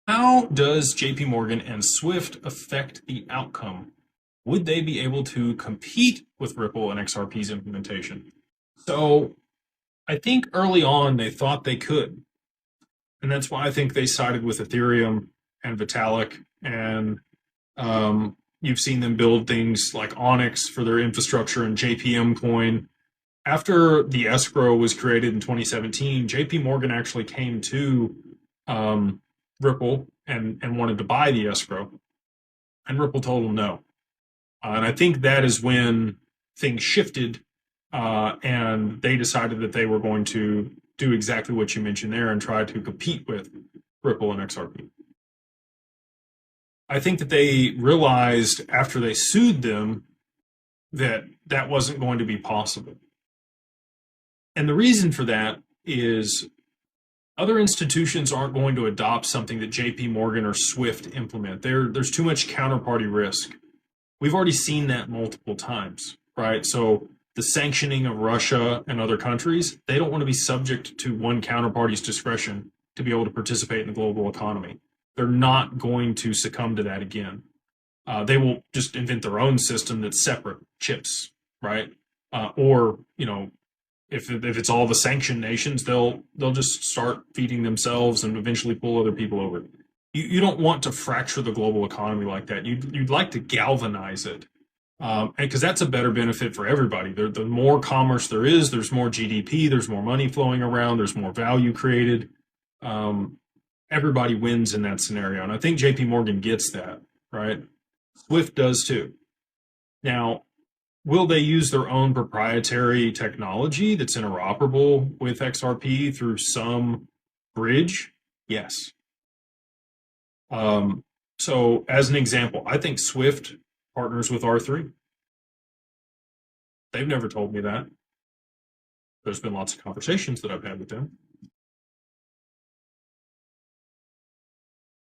How does JP Morgan and Swift affect the outcome? Would they be able to compete with Ripple and XRP's implementation? So I think early on they thought they could. And that's why I think they sided with Ethereum and Vitalik. And you've seen them build things like Onyx for their infrastructure and JPM coin. After the escrow was created in 2017, JP Morgan actually came to Ripple and wanted to buy the escrow. And Ripple told them no. And I think that is when things shifted and they decided that they were going to do exactly what you mentioned there and try to compete with Ripple and XRP. I think that they realized after they sued them that that wasn't going to be possible. And the reason for that is other institutions aren't going to adopt something that JP Morgan or Swift implement. There's too much counterparty risk. We've already seen that multiple times, right? So the sanctioning of Russia and other countries, they don't want to be subject to one counterparty's discretion to be able to participate in the global economy. They're not going to succumb to that again. They will just invent their own system that's separate chips, right? Or if it's all the sanctioned nations, they'll just start feeding themselves and eventually pull other people over. You don't want to fracture the global economy like that. You'd like to galvanize it, because that's a better benefit for everybody. The more commerce there is, there's more GDP, there's more money flowing around, there's more value created. Everybody wins in that scenario, and I think JP Morgan gets that, right? Swift does too. Now, will they use their own proprietary technology that's interoperable with XRP through some bridge? Yes. So, as an example, I think Swift partners with R3. They've never told me that. There's been lots of conversations that I've had with them.